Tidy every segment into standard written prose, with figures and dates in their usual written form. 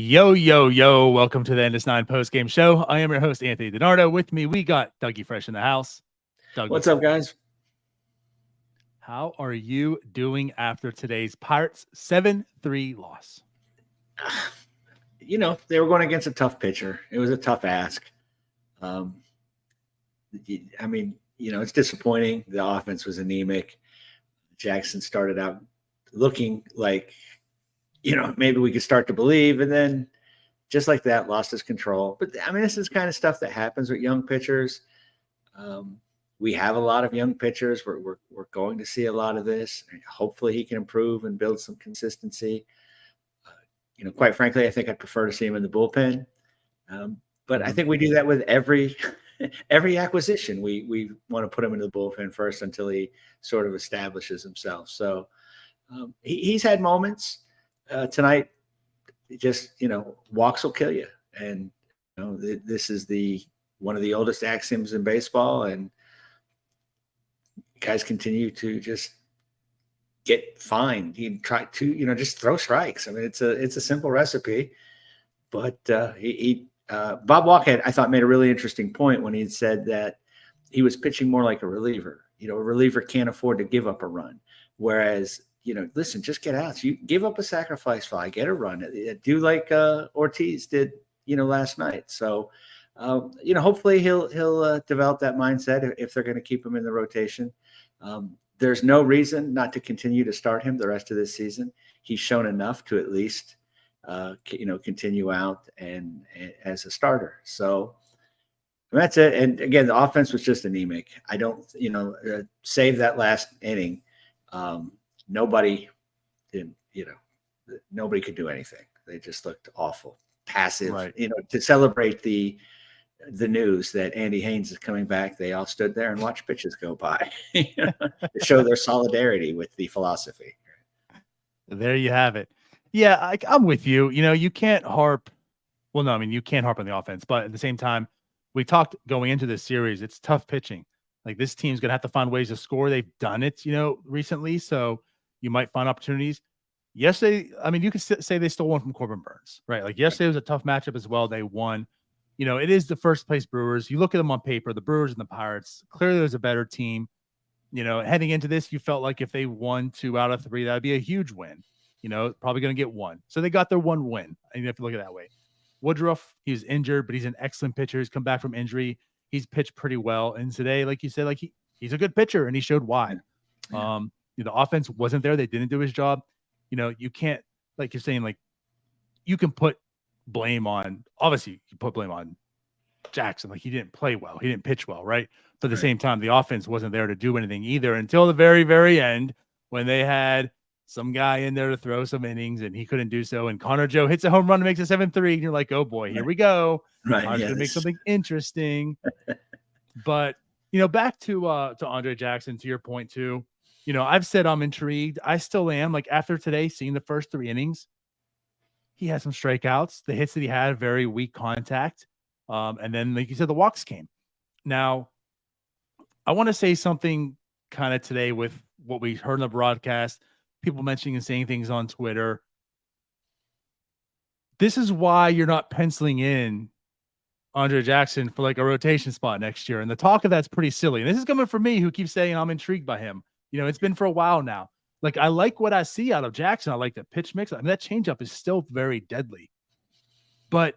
Yo, yo, yo. Welcome to the NS9 Postgame Show. I am your host, Anthony DiNardo. With me, we got Dougie Fresh in the house. Dougie, what's up, guys? how are you doing after today's Pirates 7-3 loss? They were going against a tough pitcher. It was a tough ask. It's disappointing. The offense was anemic. Jackson started out looking like, maybe we could start to believe, and then just like that, lost his control. But this is kind of stuff that happens with young pitchers. We have a lot of young pitchers. We're going to see a lot of this. Hopefully he can improve and build some consistency. Quite frankly, I think I'd prefer to see him in the bullpen. But I think we do that with every acquisition. We want to put him into the bullpen first until he sort of establishes himself. So he's had moments tonight. Just, walks will kill you. And this is one of the oldest axioms in baseball, and guys continue to just get fined. He tried to, just throw strikes. It's a simple recipe, but Bob Walker, I thought, made a really interesting point when he said that he was pitching more like a reliever. A reliever can't afford to give up a run, whereas, listen, just get out. You give up a sacrifice fly, get a run. Do like Ortiz did, last night. So, hopefully he'll develop that mindset if they're going to keep him in the rotation. There's no reason not to continue to start him the rest of this season. He's shown enough to at least, continue out and as a starter. So that's it. And again, the offense was just anemic. I don't, save that last inning. Nobody could do anything. They just looked awful, passive. Right. To celebrate the news that Andy Haynes is coming back, they all stood there and watched pitches go by to show their solidarity with the philosophy. There you have it. Yeah, I'm with you. You can't harp. Well, no, you can't harp on the offense, but at the same time, we talked going into this series, it's tough pitching. Like, this team's going to have to find ways to score. They've done it, recently. So you might find opportunities. Yesterday, you could say they stole one from Corbin Burns, right? Like, yesterday was a tough matchup as well. They won. It is the first place Brewers. You look at them on paper, the Brewers and the Pirates, clearly there's a better team. Heading into this, you felt like if they won 2 out of 3, that would be a huge win. Probably going to get one. So they got their one win. And you have to look at it that way. Woodruff, he was injured, but he's an excellent pitcher. He's come back from injury. He's pitched pretty well. And today, like you said, like he's a good pitcher, and he showed why. Yeah. The offense wasn't there. They didn't do his job. You can't, like you're saying, like, you can put blame on, obviously you put blame on Jackson. Like, he didn't play well. He didn't pitch well, right? But at the same time, the offense wasn't there to do anything either until the very, very end, when they had some guy in there to throw some innings, and he couldn't do so. And Connor Joe hits a home run and makes it 7-3. And you're like, oh boy, here we go. Right. I'm going to make something interesting. But, back to Andre Jackson, to your point too, I've said I'm intrigued. I still am. Like, after today, seeing the first 3 innings, he had some strikeouts. The hits that he had, very weak contact. And then, like you said, the walks came. Now, I want to say something kind of today with what we heard in the broadcast, people mentioning and saying things on Twitter. This is why you're not penciling in Andre Jackson for like a rotation spot next year. And the talk of that's pretty silly. And this is coming from me, who keeps saying I'm intrigued by him. It's been for a while now. Like, I like what I see out of Jackson. I like the pitch mix. That changeup is still very deadly. But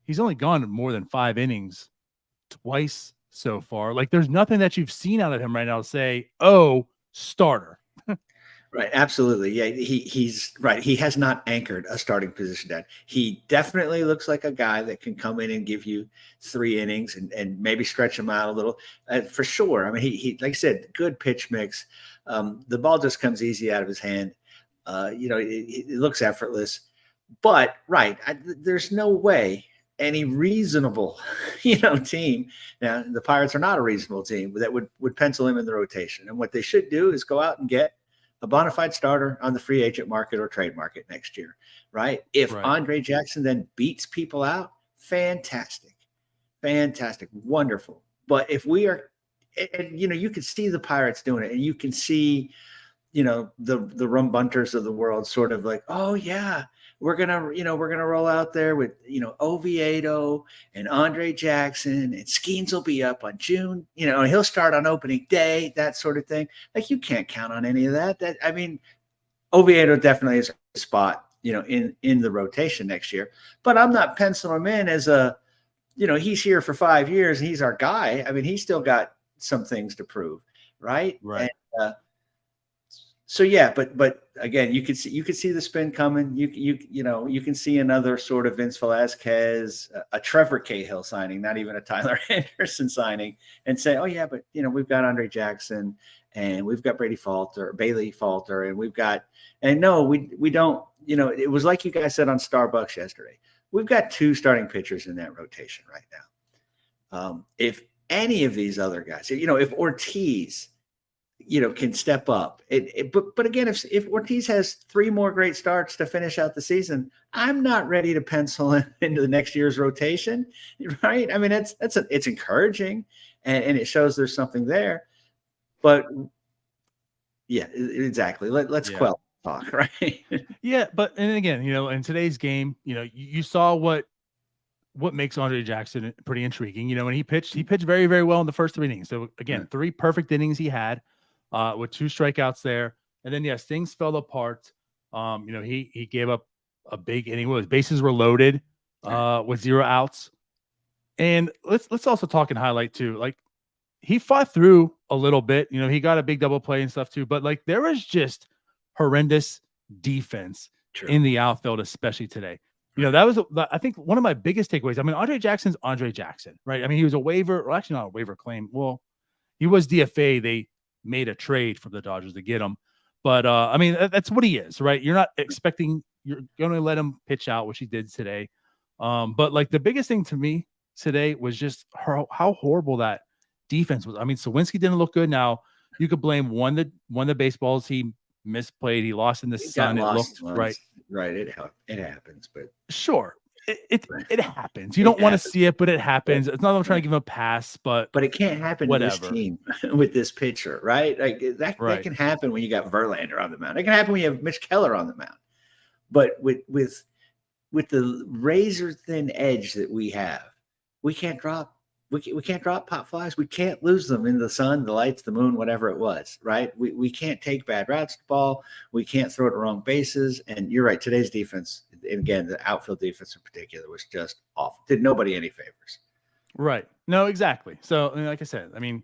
he's only gone more than 5 innings twice so far. Like, there's nothing that you've seen out of him right now to say, oh, starter. Right. Absolutely. Yeah. He's right. He has not anchored a starting position down. He definitely looks like a guy that can come in and give you 3 innings and maybe stretch him out a little, for sure. He like I said, good pitch mix. The ball just comes easy out of his hand. It looks effortless, but there's no way any reasonable, team. Now, the Pirates are not a reasonable team that would pencil him in the rotation. And what they should do is go out and get a bona fide starter on the free agent market or trade market next year, right? If Andre Jackson then beats people out, fantastic, wonderful. But if we are, and you can see the Pirates doing it, and you can see, the rum bunters of the world sort of like, oh yeah, we're gonna roll out there with Oviedo and Andre Jackson, and Skeens will be up on June, and he'll start on opening day, that sort of thing. Like, you can't count on any of that. Oviedo definitely is a spot, in the rotation next year, but I'm not penciling him in as he's here for 5 years and he's our guy. I mean, he's still got some things to prove, right? Right. And, so yeah, but again, you could see the spin coming. You can see another sort of Vince Velasquez, a Trevor Cahill signing, not even a Tyler Anderson signing, and say, oh yeah, but we've got Andre Jackson and we've got Bailey Falter, and we've got, and no, we don't. It was like you guys said on Starbucks yesterday. We've got 2 starting pitchers in that rotation right now. If any of these other guys, if Ortiz, can step up. But again, if Ortiz has 3 more great starts to finish out the season, I'm not ready to pencil him into the next year's rotation, right? I mean, it's encouraging, and it shows there's something there. But yeah, exactly. Let's quell talk, right? Yeah, and again, in today's game, you saw what makes Andre Jackson pretty intriguing. When he pitched very, very well in the first 3 innings. So again, 3 perfect innings he had, with 2 strikeouts there. And then yes, things fell apart. He gave up a big inning. Bases were loaded, with 0 outs. And let's also talk and highlight too, like, he fought through a little bit. He got a big double play and stuff too, but like, there was just horrendous defense in the outfield, especially today. That was, I think, one of my biggest takeaways. I mean, Andre Jackson's Andre Jackson, right? I mean, he was a waiver, or actually not a waiver claim. Well, he was DFA. They made a trade from the Dodgers to get him. But I mean, that's what he is, right? You're not expecting, you're going to let him pitch out, which he did today. But like, the biggest thing to me today was just how horrible that defense was. I mean, Sawinski didn't look good. Now, you could blame one of the baseballs he misplayed. He lost in the sun. It looked right. Right. It happens, but sure. It happens. You don't want to see it, but it happens. It's not that I'm trying to give him a pass, but it can't happen to this team with this pitcher, right? Like that can happen when you got Verlander on the mound. It can happen when you have Mitch Keller on the mound. But with the razor thin edge that we have, we can't drop pop flies. We can't lose them in the sun, the lights, the moon, whatever it was, right? We can't take bad routes to the ball. We can't throw it at wrong bases. And you're right, today's defense, and again, the outfield defense in particular, was just awful. Did nobody any favors. Right. No, exactly. So, like I said, I mean,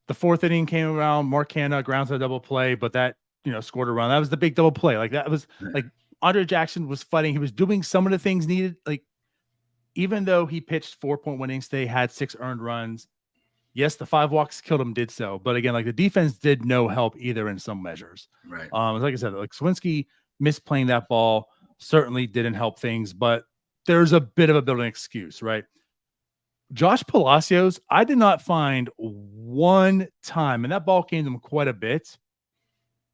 the 4th inning came around, Mark Hanna grounds a double play, but that, scored a run. That was the big double play. Like, that was like, Andre Jackson was fighting. He was doing some of the things needed. Like, even though he pitched 4.1 innings today, had 6 earned runs. Yes, the 5 walks killed him, did so. But again, like, the defense did no help either in some measures. Right. Like I said, like, Sawinski misplaying that ball certainly didn't help things, but there's a bit of a built-in excuse, right? Josh Palacios, I did not find one time, and that ball came to him quite a bit,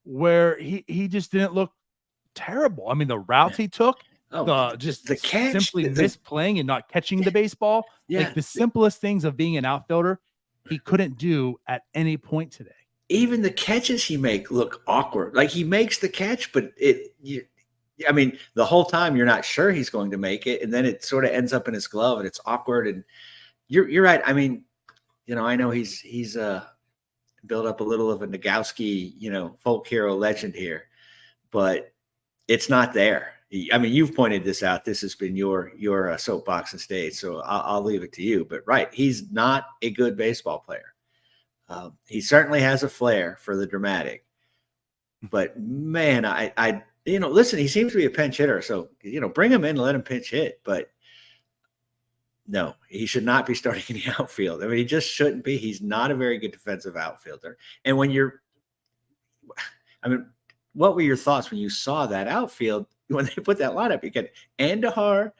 where he just didn't look terrible. I mean, the routes he took, the catch, simply misplaying and not catching the baseball, like the simplest things of being an outfielder, he couldn't do at any point today. Even the catches he make look awkward. Like, he makes the catch, but I mean, the whole time you're not sure he's going to make it, and then it sort of ends up in his glove, and it's awkward. And you're right. I mean, I know he's built up a little of a Nagowski, folk hero legend here, but it's not there. I mean, you've pointed this out. This has been your soapbox and stage, so I'll leave it to you. But right, he's not a good baseball player. He certainly has a flair for the dramatic, but man, I listen, he seems to be a pinch hitter, so bring him in and let him pinch hit. But no, he should not be starting in the outfield. I mean, he just shouldn't be. He's not a very good defensive outfielder. And what were your thoughts when you saw that outfield? When they put that lineup, you get Andahar,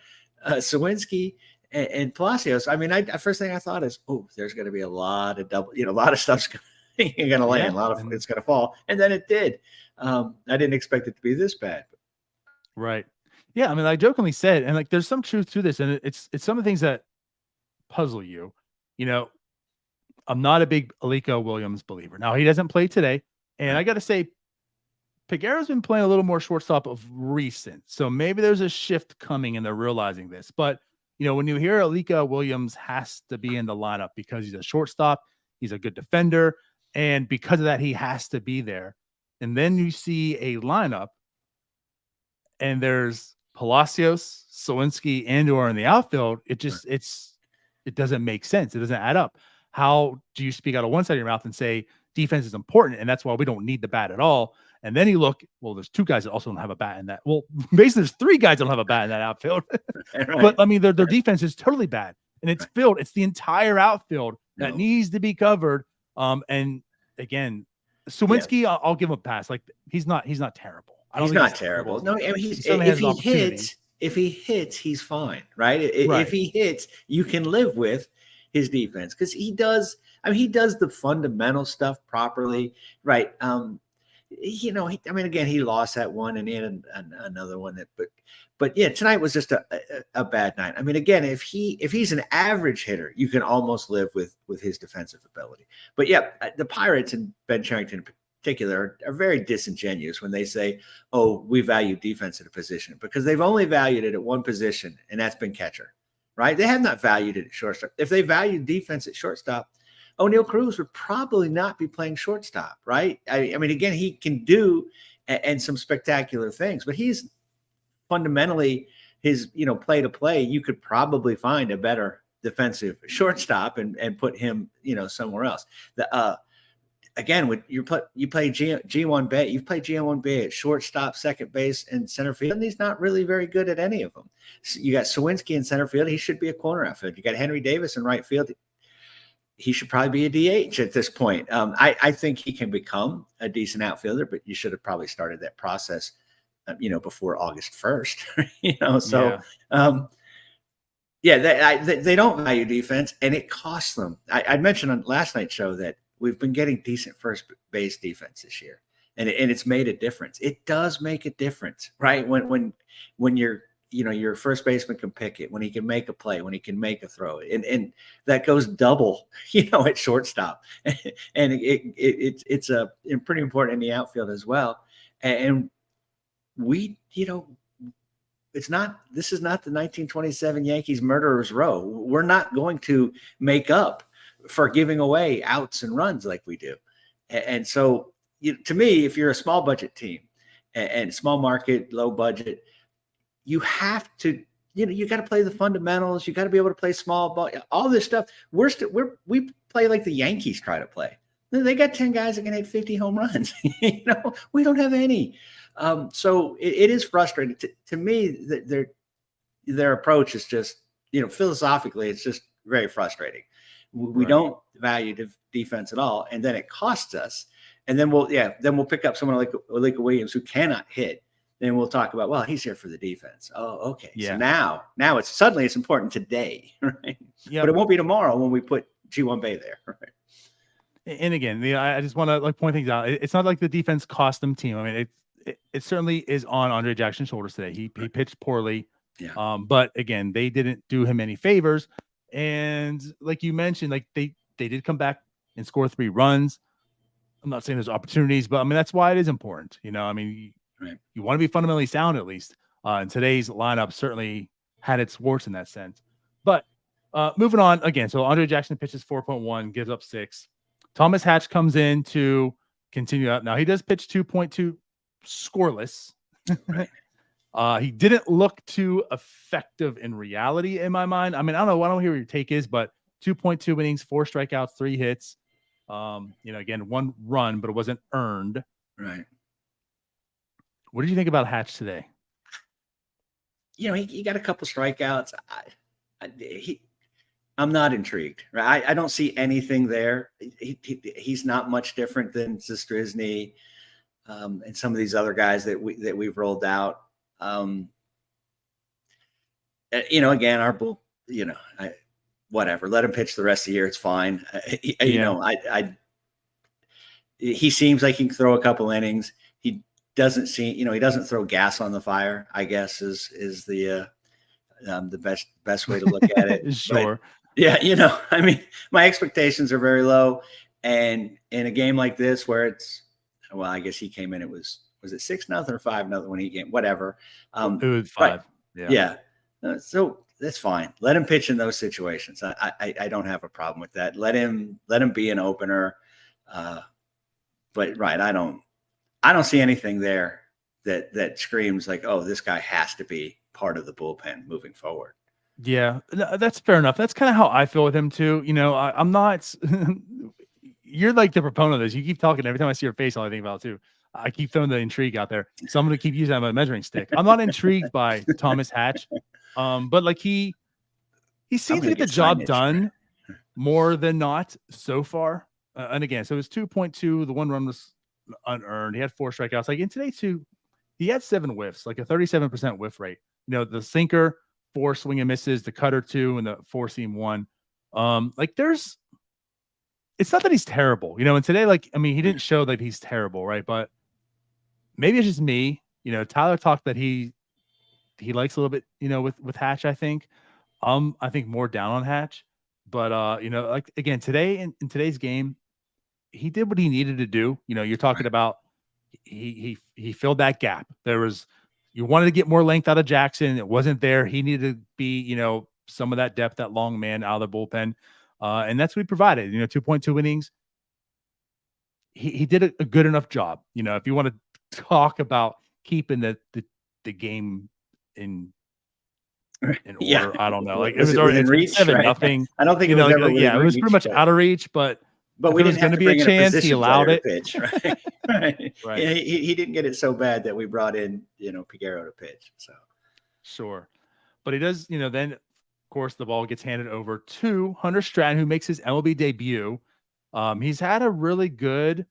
Sawinski, and Palacios. I mean, first thing I thought is, oh, there's going to be a lot of double, a lot of stuff's going to land, a lot of it's going to fall, and then it did. I didn't expect it to be this bad. Right. Yeah. I mean, I jokingly said, and like, there's some truth to this, and it's some of the things that puzzle you. I'm not a big Aliko Williams believer. Now, he doesn't play today, and I got to say, Peguera's been playing a little more shortstop of recent, so maybe there's a shift coming and they're realizing this. But when you hear Alika Williams has to be in the lineup because he's a shortstop, he's a good defender, and because of that, he has to be there. And then you see a lineup, and there's Palacios, Sawinski, and/or in the outfield. It doesn't make sense. It doesn't add up. How do you speak out of one side of your mouth and say defense is important, and that's why we don't need the bat at all? And then you look, well, there's two guys that also don't have a bat in that. Well, basically, there's three guys that don't have a bat in that outfield. Right. But I mean, their defense is totally bad, and it's filled. It's the entire outfield that needs to be covered. And again, Sawinski, I'll give him a pass. Like he's not terrible. He's not terrible. No, I mean, if he hits, he's fine, right? If he hits, you can live with his defense because he does. I mean, he does the fundamental stuff properly, right? Again, he lost that one and he had another one but yeah, tonight was just a bad night. I mean, again, if he's an average hitter, you can almost live with his defensive ability. But yeah, the Pirates and Ben Cherington in particular are very disingenuous when they say, "Oh, we value defense at a position," because they've only valued it at one position, and that's been catcher, right? They have not valued it at shortstop. If they valued defense at shortstop, O'Neal Cruz would probably not be playing shortstop, right? I mean, again, he can do and some spectacular things, but he's fundamentally his, play to play. You could probably find a better defensive shortstop and put him, somewhere else. Again, when you play G1B, you've played G1B at shortstop, second base, and center field, and he's not really very good at any of them. So you got Sawinski in center field; he should be a corner outfielder. You got Henry Davis in right field. He should probably be a DH at this point. I think he can become a decent outfielder, but you should have probably started that process, before August 1st. So they don't value defense, and it costs them. I mentioned on last night's show that we've been getting decent first base defense this year, and it's made a difference. It does make a difference, right? When your first baseman can pick it, when he can make a play, when he can make a throw, and that goes double, at shortstop, and it's pretty important in the outfield as well. And we, this is not the 1927 Yankees murderers row. We're not going to make up for giving away outs and runs like we do. And so, to me, if you're a small budget team and small market, low budget, you have to, you got to play the fundamentals. You got to be able to play small ball, all this stuff. We play like the Yankees try to play. They got 10 guys that can hit 50 home runs. We don't have any. So it is frustrating to me that their approach is just, philosophically, it's just very frustrating. We don't value defense at all, and then it costs us. And then we'll pick up someone like Alika Williams who cannot hit. Then we'll talk about, well, he's here for the defense. Oh, okay. Yeah. So now it's important today, right? Yeah. But it won't be tomorrow when we put G1B there, right? And again, I just want to point things out. It's not like the defense cost them team. I mean, it certainly is on Andre Jackson's shoulders today. He pitched poorly. Yeah. But again, they didn't do him any favors. And like you mentioned, like they did come back and score 3 runs. I'm not saying there's opportunities, but I mean, that's why it is important. I mean, you want to be fundamentally sound at least. And today's lineup certainly had its warts in that sense. But moving on again. So Andre Jackson pitches 4.1, gives up 6. Thomas Hatch comes in to continue up. Now he does pitch 2.2 scoreless. Right. He didn't look too effective in reality in my mind. I mean, I don't hear what your take is, but 2.2 innings, 4 strikeouts, 3 hits. Again, 1 run, but it wasn't earned. Right. What did you think about Hatch today? He got a couple strikeouts. I'm not intrigued. Right? I don't see anything there. He's not much different than Zastryzny and some of these other guys that we've rolled out. Again, our bull. Whatever. Let him pitch the rest of the year. It's fine. He seems like he can throw a couple innings. He doesn't seem. He doesn't throw gas on the fire, I guess is the best way to look at it. Sure. But, yeah, I mean, my expectations are very low, and in a game like this where I guess he came in, it was was it 6-0 or 5-0 when he game, whatever. It was 5. Right. Yeah. So that's fine. Let him pitch in those situations. I don't have a problem with that. Let him be an opener. But right, I don't see anything there that screams like, oh, this guy has to be part of the bullpen moving forward. Yeah, that's fair enough. That's kind of how I feel with him too. I'm not. You're like the proponent of this. You keep talking. Every time I see your face, all I think about too. I keep throwing the intrigue out there. So I'm going to keep using that as a measuring stick. I'm not intrigued by Thomas Hatch, but like he seems to get the job done more than not so far. And again, so it was 2.2. The 1 run was unearned. He had 4 strikeouts. Like in today too, he had 7 whiffs, like a 37% whiff rate. The sinker, 4 swing and misses, the cutter 2, and the 4-seam 1. It's not that he's terrible, and today, he didn't show that he's terrible, right? But maybe it's just me. Tyler talked that he likes a little bit, with Hatch, I think. I think more down on Hatch. But again, today in today's game, he did what he needed to do. You're talking about he filled that gap. You wanted to get more length out of Jackson. It wasn't there. He needed to be, some of that depth, that long man out of the bullpen. And that's what he provided, 2.2 innings. He did a good enough job. If you want to talk about keeping the game in order, I don't know. Like it was already in reach, 7-0. I don't think it was ever it was pretty much out of reach, but we didn't have to bring in a chance. He allowed it. Pitch, right? Right. Yeah, he didn't get it so bad that we brought in, Piguero to pitch. So sure, but he does. Then of course the ball gets handed over to Hunter Stratton, who makes his MLB debut. He's had a really good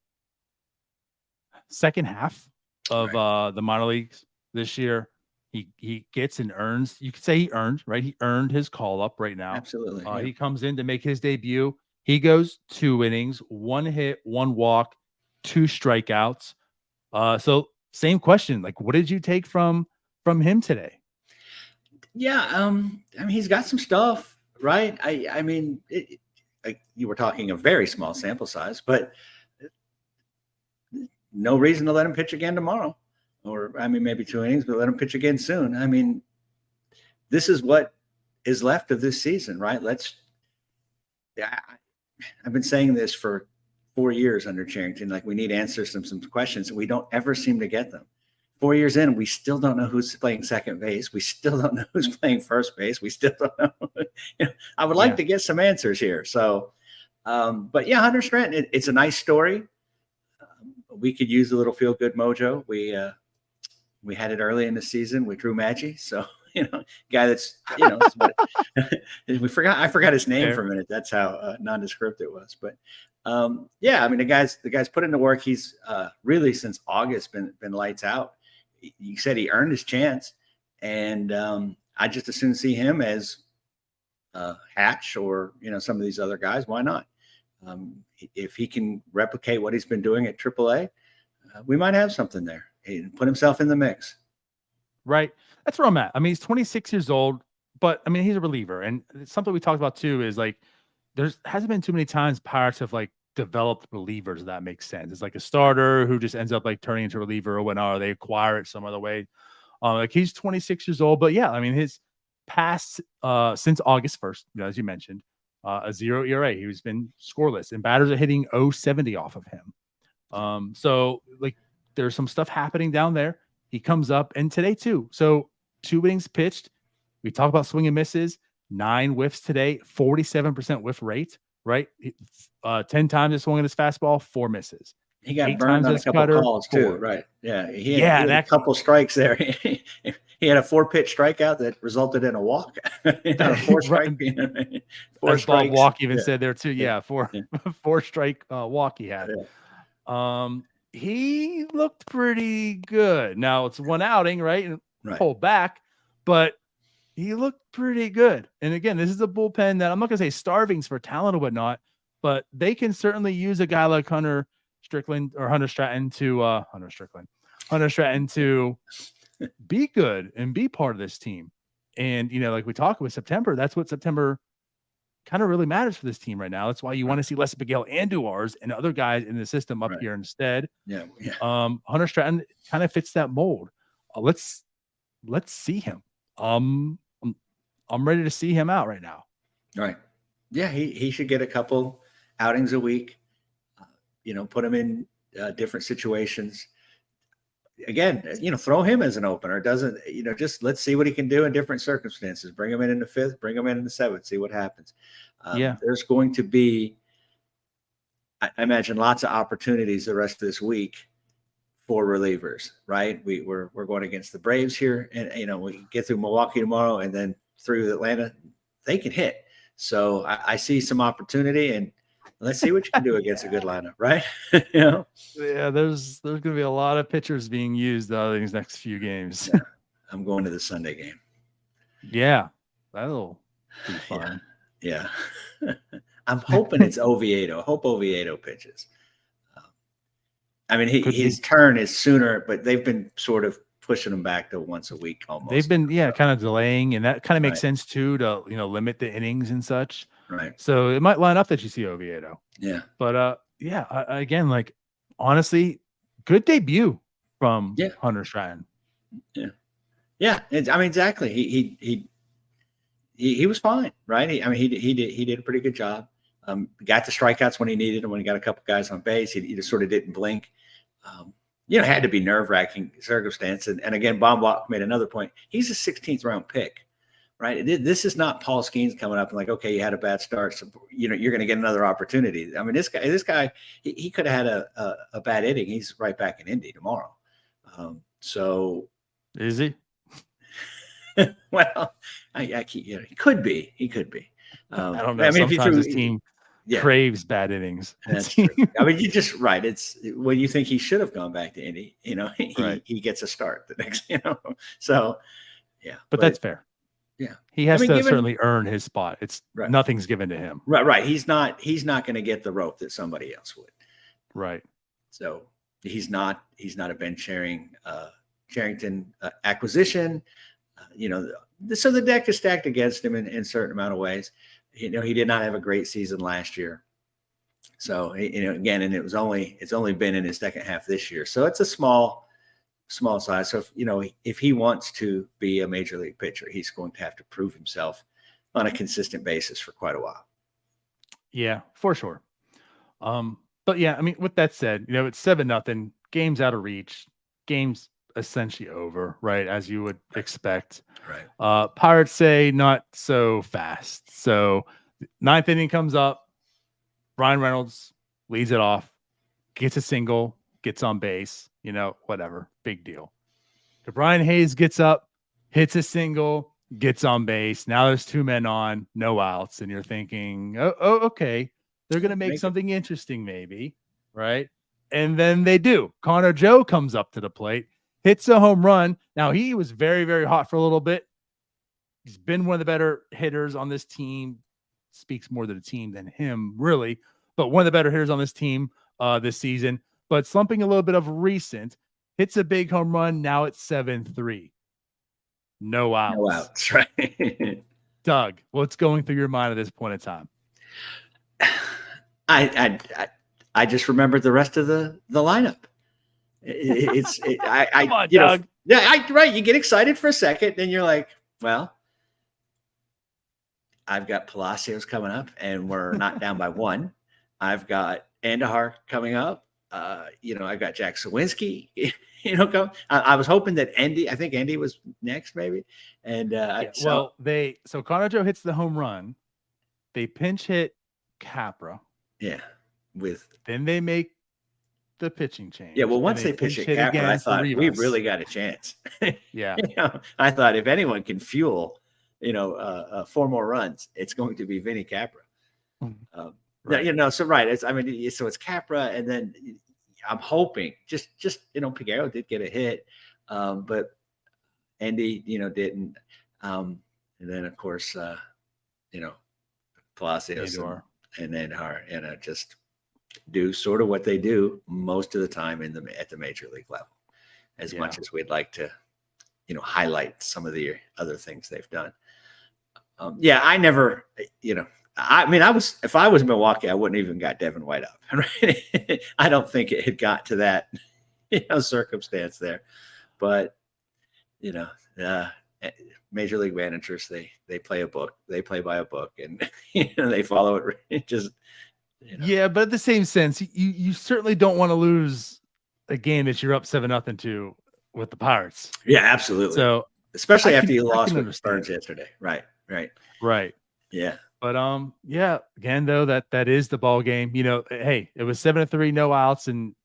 second half of the minor leagues this year. He gets and earns. You could say he earned, right? He earned his call up right now. Absolutely. Yeah. He comes in to make his debut. He goes 2 innings, 1 hit, 1 walk, 2 strikeouts. So same question. Like, what did you take from him today? Yeah. He's got some stuff, right? You were talking a very small sample size, but no reason to let him pitch again tomorrow. Or, maybe 2 innings, but let him pitch again soon. This is what is left of this season, right? I've been saying this for 4 years under Cherington. Like, we need answers to some questions, and we don't ever seem to get them. 4 years in, we still don't know who's playing second base. We still don't know who's playing first base. We still don't know. I would like to get some answers here. So, but yeah, Hunter Stratton, it's a nice story. We could use a little feel-good mojo. We had it early in the season with Drew Maggi. So, guy that's, I forgot his name for a minute. That's how nondescript it was. But the guy's put in the work. He's really since August been lights out. You said he earned his chance, and I just as soon see him as Hatch or some of these other guys. Why not? If he can replicate what he's been doing at AAA, we might have something there. He put himself in the mix. Right. That's where I'm at. He's 26 years old, but he's a reliever. And something we talked about too is like, there hasn't been too many times Pirates have like developed relievers. That makes sense. It's like a starter who just ends up like turning into a reliever or whatnot, they acquire it some other way. Like he's 26 years old, but yeah, his past since August 1st, as you mentioned, a 0 ERA. He's been scoreless, and batters are hitting 0.70 off of him. So like there's some stuff happening down there. He comes up, and today too. So 2 innings pitched. We talk about swing and misses. 9 whiffs today, 47% whiff rate. Right, 10 times he swung at his fastball, 4 misses. He got burned on a couple of calls too, right? Yeah, he had a couple strikes there. He had a 4-pitch strikeout that resulted in a walk. 4 strike, Bob Walk even said there too. Yeah, 4 strike walk he had. Yeah. He looked pretty good. Now it's 1 outing, right? And pulled back, but he looked pretty good. And again, this is a bullpen that I'm not going to say starving for talent or whatnot, but they can certainly use a guy like Hunter Stratton to be good and be part of this team. And, like we talked with September, that's what September kind of really matters for this team right now. That's why you want to see Les Miguel and Duars and other guys in the system up here instead. Yeah. Hunter Stratton kind of fits that mold. Let's see him. I'm ready to see him out right now. Right. Yeah, he should get a couple outings a week. Put him in different situations. Again, throw him as an opener. Doesn't, just let's see what he can do in different circumstances. Bring him in the 5th, bring him in the 7th, see what happens. There's going to be, I imagine, lots of opportunities the rest of this week for relievers, right? We're going against the Braves here, and we get through Milwaukee tomorrow, and then through Atlanta, they can hit. So I see some opportunity, and let's see what you can do against a good lineup, right? Yeah, there's going to be a lot of pitchers being used these next few games. Yeah. I'm going to the Sunday game. Yeah, that'll be fun. Yeah. I'm hoping it's Oviedo. I hope Oviedo pitches. I mean, his turn is sooner, but they've been sort of pushing him back to once a week almost. They've been, kind of delaying, and that kind of makes sense too, to limit the innings and such. Right. So it might line up that you see Oviedo. Yeah. But again, like, honestly, good debut from Hunter Stratton. Yeah. Yeah. I mean, exactly. He was fine, right? He did a pretty good job. Got the strikeouts when he needed them. When he got a couple guys on base, he just sort of didn't blink. It had to be nerve-wracking circumstance. And again, Bombach made another point. He's a 16th round pick, right? This is not Paul Skeens coming up and like, okay, you had a bad start, so you're going to get another opportunity. I mean, this guy, he could have had a bad inning. He's right back in Indy tomorrow. So is he? Well, he could be. He could be. I don't know. I mean, sometimes his team craves bad innings. That's true. I mean, you're just right. It's when you think he should have gone back to Indy, he gets a start the next, So, yeah. But that's fair. Yeah. He has to certainly earn his spot. It's nothing's given to him. Right. He's not going to get the rope that somebody else would. Right. So he's not a Ben Cherington acquisition. So the deck is stacked against him in a certain amount of ways. He did not have a great season last year. So, again, and it's only been in his second half this year. So it's a small size. So, if he wants to be a major league pitcher, he's going to have to prove himself on a consistent basis for quite a while. Yeah, for sure. But yeah, I mean, with that said, it's 7-0, game's out of reach, game's essentially over, right? As you would expect. Right. Pirates say not so fast. So 9th inning comes up. Brian Reynolds leads it off, gets a single, gets on base, whatever, big deal. Brian Hayes gets up, hits a single, gets on base. Now there's 2 men on, no outs. And you're thinking, oh okay. They're going to make something interesting maybe, right? And then they do. Connor Joe comes up to the plate, hits a home run. Now, he was very, very hot for a little bit. He's been one of the better hitters on this team. Speaks more to the team than him, really. But one of the better hitters on this team this season. But slumping a little bit of recent. Hits a big home run. Now it's 7-3. No outs. No outs, right. Doug, what's going through your mind at this point in time? I just remembered the rest of the lineup. Come on, Doug. Right. You get excited for a second, then you're like, well, I've got Palacios coming up, and we're not down by 1. I've got Andahar coming up. I've got Jack Sawinski. I was hoping that I think Andy was next, maybe. And so Connor Joe hits the home run. They pinch hit Capra. Yeah, then they make the pitching change. Yeah, well, once they pitch hit Capra, I thought we really got a chance. Yeah, I thought if anyone can fuel, 4 more runs, it's going to be Vinny Capra. Right. So right, so it's Capra, and then I'm hoping just Piguero did get a hit, but Andy didn't, and then of course Palacios and Andahar just do sort of what they do most of the time at the major league level, as much as we'd like to highlight some of the other things they've done. I never I mean, if I was Milwaukee, I wouldn't even got Devin White up. Right? I don't think it had got to that, circumstance there. But, major league managers, they play a book, they play by a book, and they follow it. It just, Yeah, but at the same sense, you certainly don't want to lose a game that you're up 7-0 to with the Pirates. Yeah, absolutely. So especially after you lost with understand. Burns yesterday. Right. Yeah. But yeah, again though, that is the ball game. Hey, it was 7-3, no outs, and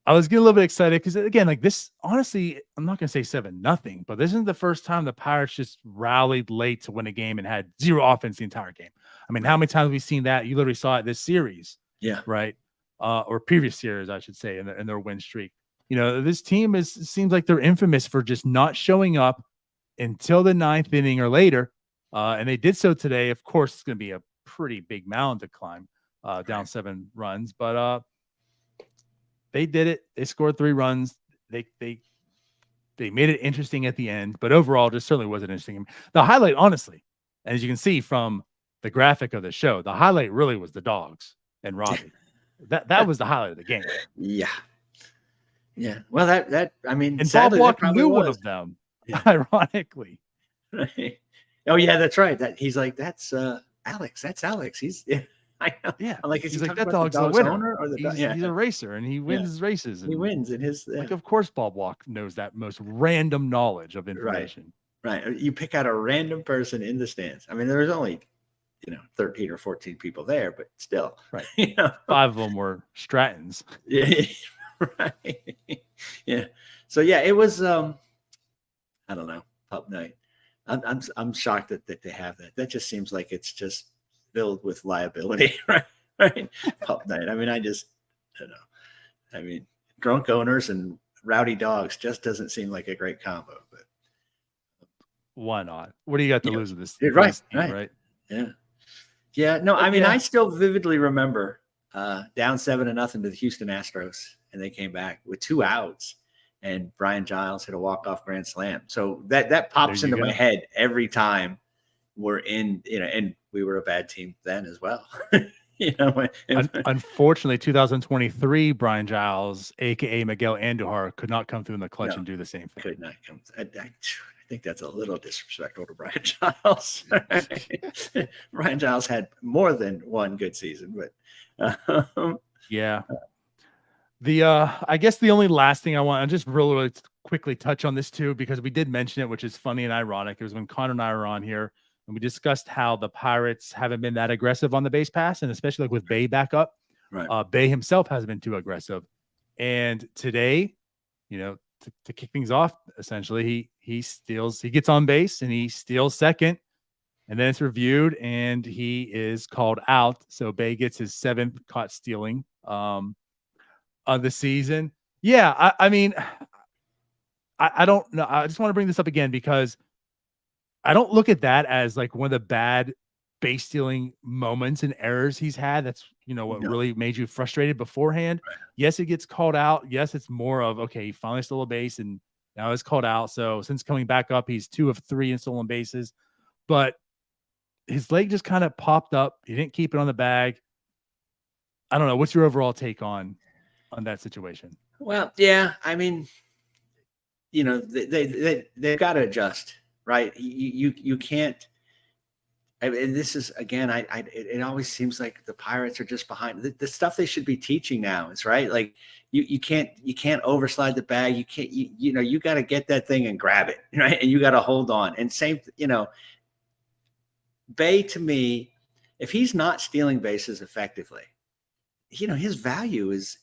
I was getting a little bit excited because again, like this, honestly, I'm not gonna say 7-0, but this isn't the first time the Pirates just rallied late to win a game and had zero offense the entire game. I mean, how many times have we seen that? You literally saw it this series. Yeah. Right. Or previous series, I should say, in their win streak. This team seems like they're infamous for just not showing up until the 9th inning or later. And they did so today. Of course, it's going to be a pretty big mound to climb, down 7 runs, but they did it. They scored 3 runs. They made it interesting at the end, but overall, just certainly wasn't interesting. The highlight, honestly, as you can see from the graphic of the show, the highlight really was the dogs and Robbie. That was the highlight of the game. Yeah. Yeah. Well, I mean, and Bob Walker knew one of them, ironically. Right. Oh yeah, that's right. He's like, that's Alex. That's Alex. He's I know. Yeah. I'm like, he's like, that dog's the winner. Or he's a racer and he wins his races. And he wins in his like, of course, Bob Walker knows that most random knowledge of information. Right. You pick out a random person in the stands. I mean, there was only 13 or 14 people there, but still. Right. 5 of them were Strattons. Yeah. Right. Yeah. So yeah, it was I don't know, pup night. I'm shocked that they have that. That just seems like it's just filled with liability, right? Pup night. I mean, I don't know. I mean, drunk owners and rowdy dogs just doesn't seem like a great combo, but why not? What do you got to lose with this? Right. Yeah. Yeah. No, I mean, I still vividly remember down 7-0 to the Houston Astros, and they came back with 2 outs, and Brian Giles hit a walk-off grand slam. So that pops into my head every time we're in, and we were a bad team then as well. Unfortunately, 2023 Brian Giles, aka Miguel Andujar, could not come through in the clutch and do the same thing. Could not come. I think that's a little disrespectful to Brian Giles. Brian Giles had more than one good season, but yeah. I guess the only last thing I want to just really quickly touch on this too, because we did mention it, which is funny and ironic. It was when Connor and I were on here and we discussed how the Pirates haven't been that aggressive on the base pass, and especially like with Bay back up. Right. Bay himself hasn't been too aggressive. And today, to kick things off, essentially, he gets on base and he steals second, and then it's reviewed and he is called out. So Bay gets his 7th caught stealing of the season. Yeah, I mean, I don't know. I just want to bring this up again because I don't look at that as like one of the bad base stealing moments and errors he's had. That's what really made you frustrated beforehand. Right. Yes, it gets called out. Yes, it's more of okay, he finally stole a base and now it's called out. So since coming back up, he's 2 of 3 in stolen bases, but his leg just kind of popped up. He didn't keep it on the bag. I don't know. What's your overall take on that situation? Well, yeah, I mean, they've got to adjust, right? You can't. And this is again, it always seems like the Pirates are just behind the stuff they should be teaching now. Is right, like you can't overslide the bag. You can't you got to get that thing and grab it, right? And you got to hold on. And same, Bay, to me, if he's not stealing bases effectively, his value is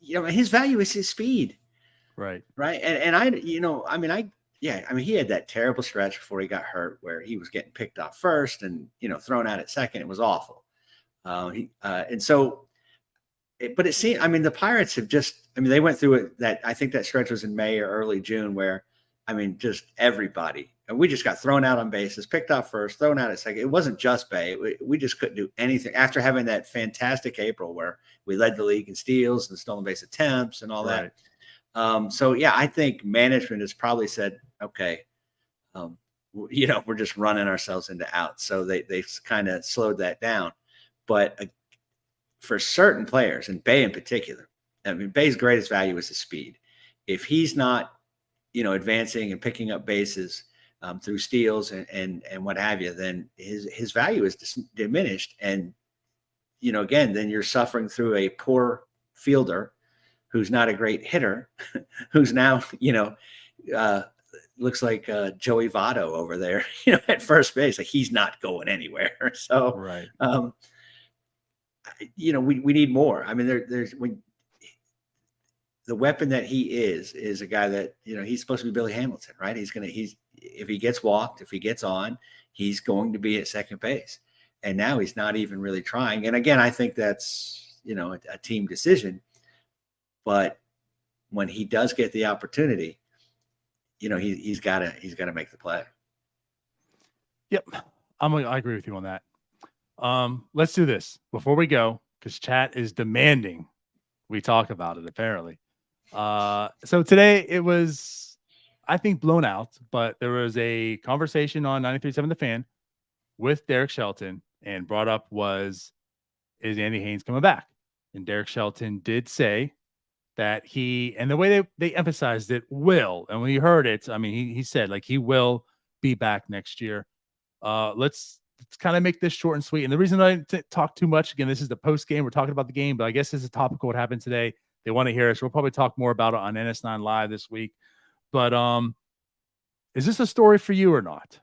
his speed. Right. And he had that terrible stretch before he got hurt where he was getting picked off first and, thrown out at second. It was awful. But it seemed, the Pirates have they went through it I think that stretch was in May or early June where, just everybody, and we just got thrown out on bases, picked off first, thrown out at second. It wasn't just Bay. We just couldn't do anything after having that fantastic April where we led the league in steals and stolen base attempts and all that. So yeah, I think management has probably said, okay, we're just running ourselves into outs. So they kind of slowed that down. But for certain players, and Bay in particular, I mean, Bay's greatest value is his speed. If he's not, advancing and picking up bases through steals and what have you, then his value is diminished. And, again, then you're suffering through a poor fielder who's not a great hitter, who's now, looks like Joey Votto over there, at first base. Like, he's not going anywhere. So, right. We need more. I mean, there's the weapon that he is a guy that, he's supposed to be Billy Hamilton, right? If he gets walked, if he gets on, he's going to be at second base. And now he's not even really trying. And again, I think that's, a team decision. But when he does get the opportunity, he's got to make the play. Yep. I agree with you on that. Let's do this before we go, because chat is demanding we talk about it, apparently. So today it was, I think, blown out, but there was a conversation on 93.7 The Fan with Derek Shelton, and brought up is Andy Haynes coming back? And Derek Shelton did say that and the way they emphasized it, will. And when he heard it, I mean, he said, like, he will be back next year. Let's kind of make this short and sweet. And the reason I didn't talk too much, again, this is the post game. We're talking about the game, but I guess this is topical what happened today. They want to hear us. We'll probably talk more about it on NS9 Live this week. But is this a story for you or not?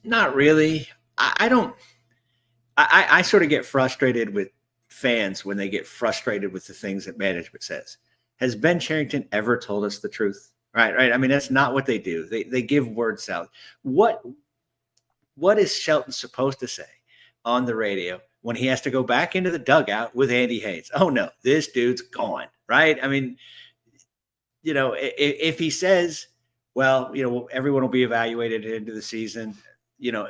Not really. I sort of get frustrated with fans when they get frustrated with the things that management says. Has Ben Cherington ever told us the truth? Right. I mean, that's not what they do. They give word salad. What is Shelton supposed to say on the radio when he has to go back into the dugout with Andy Haynes? Oh no, this dude's gone. Right. I mean, if he says, well, everyone will be evaluated into the season,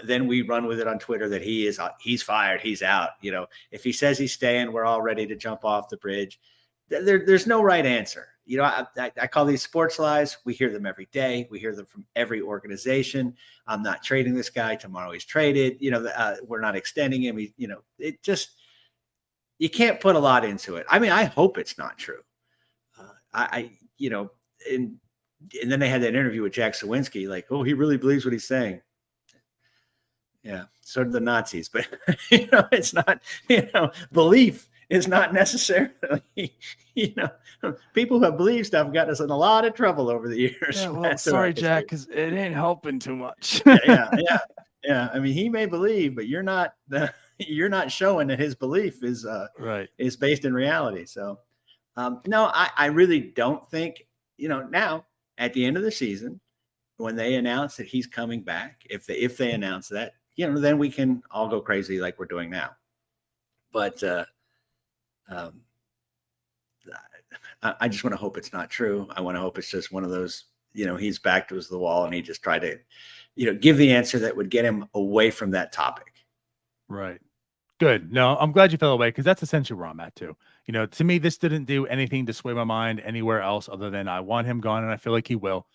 then we run with it on Twitter that he's fired, he's out. If he says he's staying, we're all ready to jump off the bridge. There's no right answer. I call these sports lies. We hear them every day. We hear them from every organization. I'm not trading this guy. Tomorrow he's traded. We're not extending him. It just, you can't put a lot into it. I mean, I hope it's not true. And then they had that interview with Jack Sawinski, like, oh, he really believes what he's saying. Yeah, so do the Nazis, but it's not. Belief is not necessarily. People who have believed stuff have gotten us in a lot of trouble over the years. Yeah, well, sorry, Jack, because it ain't helping too much. Yeah. I mean, he may believe, but you're not. You're not showing that his belief is is based in reality. So, no, I really don't think. Now at the end of the season, when they announce that he's coming back, if they announce that, then we can all go crazy like we're doing now. But I just want to hope it's not true. I want to hope it's just one of those, he's back to the wall and he just tried to, give the answer that would get him away from that topic. Right. Good. No, I'm glad you fell away, because that's essentially where I'm at too. To me, this didn't do anything to sway my mind anywhere else other than I want him gone, and I feel like he will.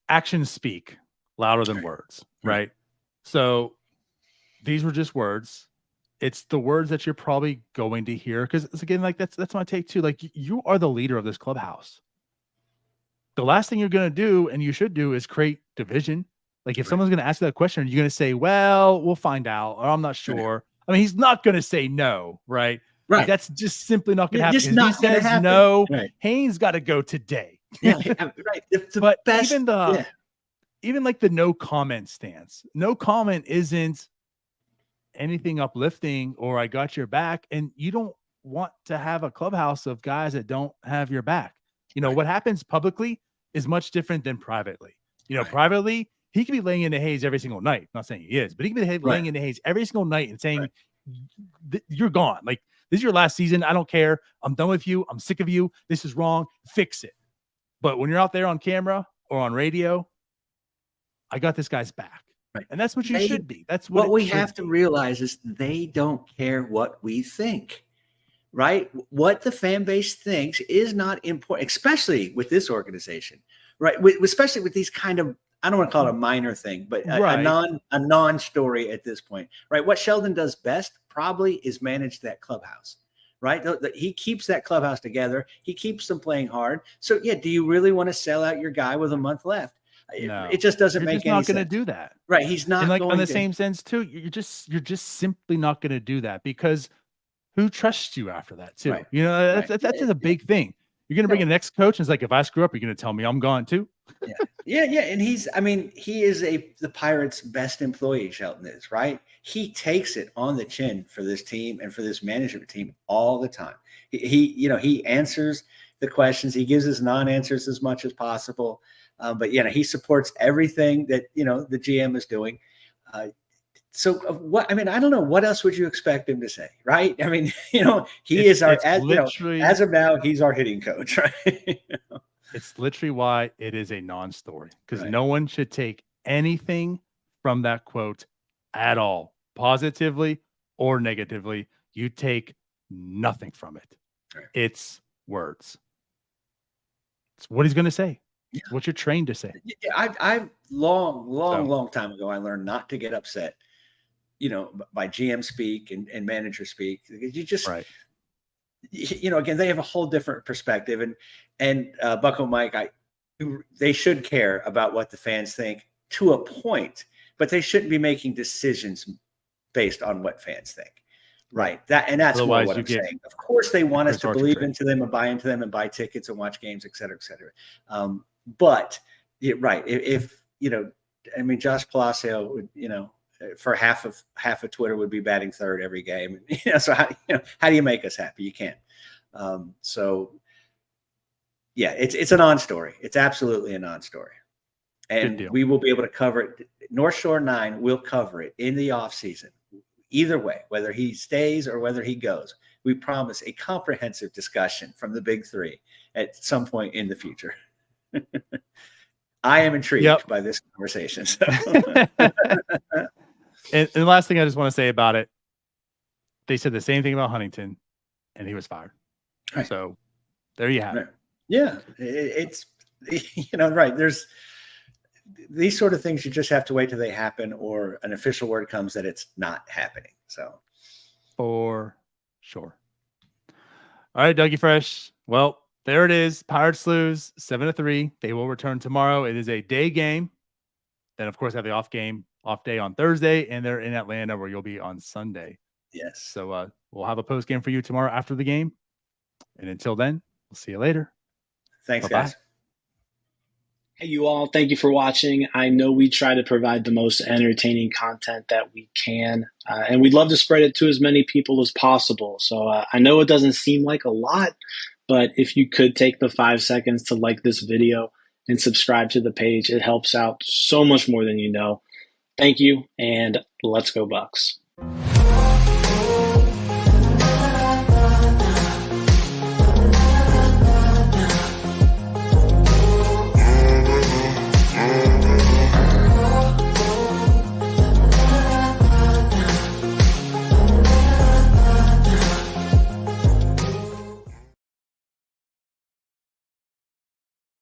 Actions speak louder than words, right? So these were just words. It's the words that you're probably going to hear, because again, like that's my take too. Like, you are the leader of this clubhouse. The last thing you're going to do, and you should do, is create division. Like, if someone's going to ask you that question, you're going to say, well, we'll find out, or I'm not sure. I mean, he's not going to say no, right? Right. Like, that's just simply not going to happen. Just not he says happen. No, right. Haynes got to go today. Yeah, right. But best, even like the no comment stance. No comment isn't anything uplifting or I got your back. And you don't want to have a clubhouse of guys that don't have your back. What happens publicly is much different than privately. Privately, he could be laying into Hayes every single night. I'm not saying he is, but he could be laying into Hayes every single night and saying, you're gone. Like, this is your last season. I don't care. I'm done with you. I'm sick of you. This is wrong. Fix it. But when you're out there on camera or on radio, I got this guy's back. Right. And that's what you should be. That's what we have to realize is they don't care what we think, right? What the fan base thinks is not important, especially with this organization, right. Especially with these kind of, I don't want to call it a minor thing, but Right. a non-story at this point, right? What Sheldon does best probably is manage that clubhouse, right? He keeps that clubhouse together. He keeps them playing hard. So yeah, do you really want to sell out your guy with a month left? No, It just doesn't you're make just any not going to sense. do that. Right. He's not And like going on the to. same sense too, you're just simply not going to do that because who trusts you after that too? Right. You know, Right. that's just a big thing. You're going to bring No. an next coach and it's like, if I screw up, you're going to tell me I'm gone too. Yeah. And he is the Pirates' best employee, Shelton is, right? He takes it on the chin for this team and for this management team all the time. He answers the questions. He gives his non-answers as much as possible. But he supports everything that, the GM is doing. So I don't know, what else would you expect him to say, right? He is our, as of now, he's our hitting coach, right? It's literally why it is a non-story, because Right. no one should take anything from that quote at all, positively or negatively. You take nothing from it. Right. It's words. It's what he's going to say. Yeah. It's what you're trained to say. Yeah, I've long time ago, I learned not to get upset, by GM speak and manager speak. You just, right. Again, they have a whole different perspective, and Bucko Mike, they should care about what the fans think to a point, but they shouldn't be making decisions based on what fans think. Right. That's more what I'm saying. Of course, they want us to believe into them and buy into them and buy tickets and watch games, et cetera, et cetera. But right. If Josh Palacio would, for half of Twitter would be batting third every game. So how do you make us happy? You can't. So yeah, it's a non-story. It's absolutely a non-story. And we will be able to cover it. North Shore 9 will cover it in the off season. Either way, whether he stays or whether he goes, we promise a comprehensive discussion from the big three at some point in the future. I am intrigued by this conversation. So. And the last thing I just want to say about it, they said the same thing about Huntington, and he was fired. Right. So there you have it. Yeah, it's right. There's these sort of things. You just have to wait till they happen, or an official word comes that it's not happening. So for sure. All right, Dougie Fresh. Well, there it is. Pirates lose 7-3. They will return tomorrow. It is a day game. Then, of course, have the off day on Thursday, and they're in Atlanta where you'll be on Sunday. Yes. So we'll have a post game for you tomorrow after the game. And until then, we'll see you later. Thanks, guys. Hey, you all. Thank you for watching. I know we try to provide the most entertaining content that we can, and we'd love to spread it to as many people as possible. So I know it doesn't seem like a lot, but if you could take the 5 seconds to like this video and subscribe to the page, it helps out so much more than you know. Thank you, and let's go Bucks.